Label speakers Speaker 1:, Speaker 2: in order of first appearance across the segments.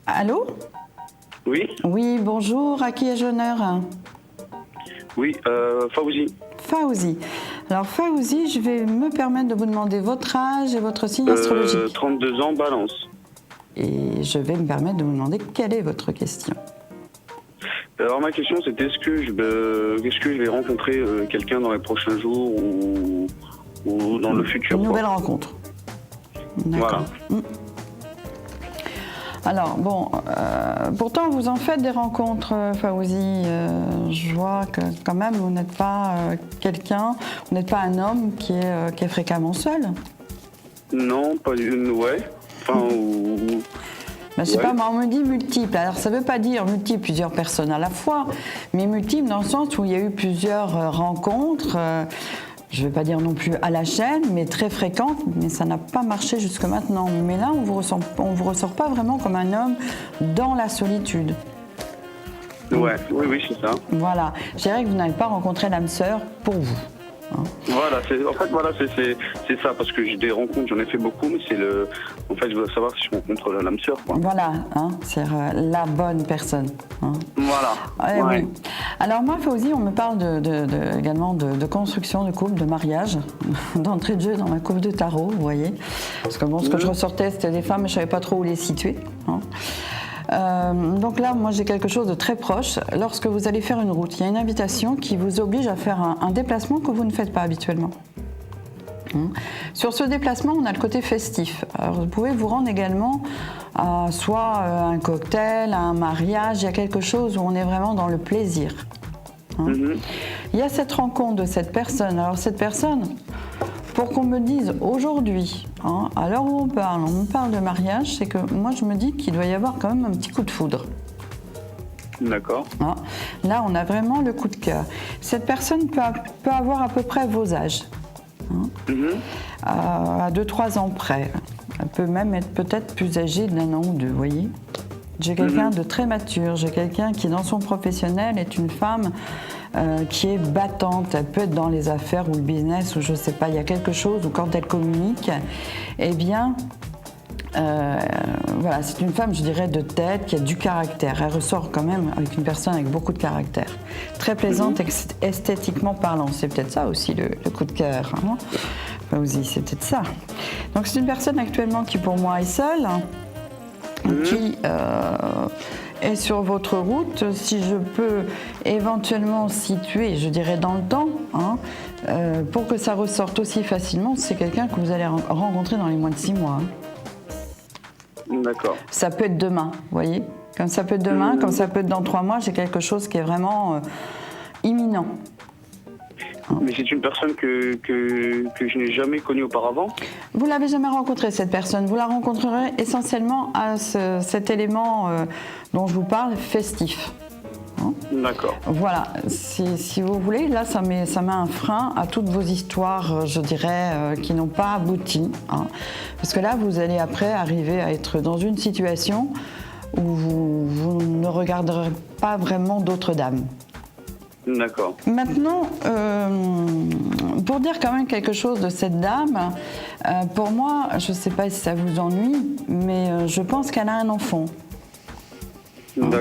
Speaker 1: Allô?
Speaker 2: Oui,
Speaker 1: Oui, bonjour, à qui ai-je l'honneur?
Speaker 2: oui, Fawzi.
Speaker 1: Fawzi. Alors Fawzi, je vais me permettre de vous demander votre âge et votre signe astrologique.
Speaker 2: 32 ans, balance.
Speaker 1: Et je vais me permettre de vous demander quelle est votre question.
Speaker 2: Alors ma question c'était est-ce que je vais rencontrer quelqu'un dans les prochains jours ou dans le futur
Speaker 1: Une
Speaker 2: quoi.
Speaker 1: nouvelle rencontre.
Speaker 2: Voilà.
Speaker 1: Alors bon, pourtant vous en faites des rencontres, Fawzi. Je vois que quand même vous n'êtes pas quelqu'un, vous n'êtes pas un homme qui est fréquemment seul.
Speaker 2: Non, pas du ouais. Enfin
Speaker 1: Ben, je sais
Speaker 2: ouais.
Speaker 1: pas, moi on me dit multiple. Alors ça ne veut pas dire multiple, plusieurs personnes à la fois, mais multiple dans le sens où il y a eu plusieurs rencontres. Je ne vais pas dire non plus à la chaîne, mais très fréquentes, mais ça n'a pas marché jusque maintenant. Mais là, on vous ressort pas vraiment comme un homme dans la solitude.
Speaker 2: Ouais, oui, c'est ça.
Speaker 1: Voilà, je dirais que vous n'avez pas rencontré l'âme sœur pour vous.
Speaker 2: Voilà, c'est ça, parce que j'ai des rencontres, j'en ai fait beaucoup, mais en fait, je veux savoir si je rencontre l'âme sœur, quoi.
Speaker 1: Voilà, c'est la bonne personne.
Speaker 2: Voilà. Ouais.
Speaker 1: Oui. Alors moi, Fawzi, on me parle également de construction de couple, de mariage, d'entrée de jeu dans ma coupe de tarot, vous voyez. Parce que bon, ce que je ressortais, c'était des femmes, mais je ne savais pas trop où les situer. Donc là, moi j'ai quelque chose de très proche. Lorsque vous allez faire une route, il y a une invitation qui vous oblige à faire un déplacement que vous ne faites pas habituellement. Sur ce déplacement, on a le côté festif. Alors, vous pouvez vous rendre également à soit un cocktail, à un mariage, il y a quelque chose où on est vraiment dans le plaisir. Il y a cette rencontre de cette personne. Alors cette personne, pour qu'on me dise aujourd'hui, à l'heure où on me parle de mariage, c'est que moi je me dis qu'il doit y avoir quand même un petit coup de foudre.
Speaker 2: D'accord.
Speaker 1: Là, on a vraiment le coup de cœur. Cette personne peut avoir à peu près vos âges, à 2-3 ans près. Elle peut même être peut-être plus âgée d'1 an ou 2, vous voyez. J'ai quelqu'un de très mature, j'ai quelqu'un qui dans son professionnel est une femme qui est battante. Elle peut être dans les affaires ou le business ou je ne sais pas, il y a quelque chose où quand elle communique, eh bien, voilà, c'est une femme, je dirais, de tête, qui a du caractère. Elle ressort quand même avec une personne avec beaucoup de caractère. Très plaisante, esthétiquement parlant. C'est peut-être ça aussi le coup de cœur. Aussi, c'est peut-être ça. Donc c'est une personne actuellement qui pour moi est seule, qui est sur votre route. Si je peux éventuellement situer, je dirais dans le temps, pour que ça ressorte aussi facilement, c'est quelqu'un que vous allez rencontrer dans les moins de 6 mois.
Speaker 2: D'accord.
Speaker 1: Ça peut être demain, vous voyez. Comme ça peut être demain, comme ça peut être dans 3 mois, j'ai quelque chose qui est vraiment imminent.
Speaker 2: Mais c'est une personne que je n'ai jamais connue auparavant.
Speaker 1: Vous l'avez jamais rencontrée, cette personne. Vous la rencontrerez essentiellement à cet élément dont je vous parle, festif.
Speaker 2: D'accord.
Speaker 1: Voilà, si vous voulez, là ça met un frein à toutes vos histoires, je dirais, qui n'ont pas abouti. Parce que là, vous allez après arriver à être dans une situation où vous ne regarderez pas vraiment d'autres dames.
Speaker 2: D'accord.
Speaker 1: Maintenant, pour dire quand même quelque chose de cette dame, pour moi, je ne sais pas si ça vous ennuie, mais je pense qu'elle a un enfant.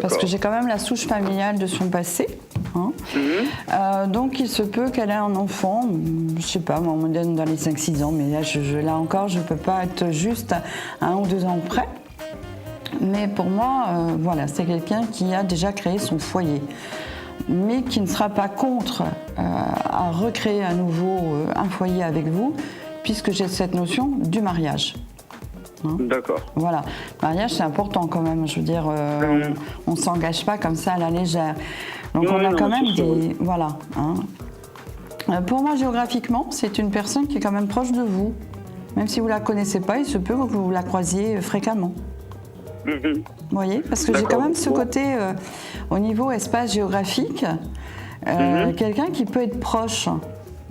Speaker 1: Parce que j'ai quand même la souche familiale de son passé. Donc il se peut qu'elle ait un enfant, je ne sais pas, moi on me donne dans les 5-6 ans, mais là encore je ne peux pas être juste à 1 ou 2 ans près. Mais pour moi, voilà, c'est quelqu'un qui a déjà créé son foyer, mais qui ne sera pas contre à recréer à nouveau un foyer avec vous, puisque j'ai cette notion du mariage.
Speaker 2: D'accord.
Speaker 1: Voilà, le mariage c'est important quand même, je veux dire, on ne s'engage pas comme ça à la légère. Donc on a quand même des... Voilà. Pour moi, géographiquement, c'est une personne qui est quand même proche de vous. Même si vous ne la connaissez pas, il se peut que vous la croisiez fréquemment. Vous voyez, parce que j'ai quand même ce côté, au niveau espace géographique, quelqu'un qui peut être proche.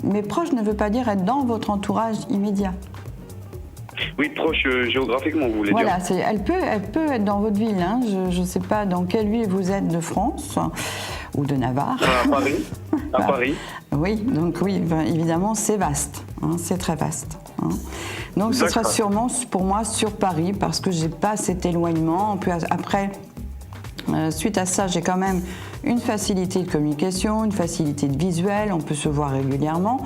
Speaker 1: Mais proche ne veut pas dire être dans votre entourage immédiat.
Speaker 2: Oui, proche géographiquement, vous voulez dire.
Speaker 1: Voilà, elle peut être dans votre ville. Je ne sais pas dans quelle ville vous êtes de France ou de Navarre.
Speaker 2: À Paris. À Paris.
Speaker 1: Oui, donc oui, évidemment, c'est vaste. C'est très vaste. Donc ce sera
Speaker 2: D'accord.
Speaker 1: sûrement pour moi sur Paris parce que j'ai pas cet éloignement. Puis après, suite à ça, j'ai quand même une facilité de communication, une facilité de visuel, on peut se voir régulièrement.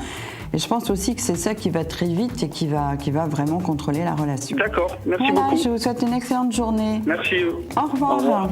Speaker 1: Et je pense aussi que c'est ça qui va très vite et qui va vraiment contrôler la relation.
Speaker 2: D'accord, merci
Speaker 1: Voilà,
Speaker 2: beaucoup.
Speaker 1: je vous souhaite une excellente journée.
Speaker 2: Merci.
Speaker 1: Au revoir.
Speaker 2: Au revoir.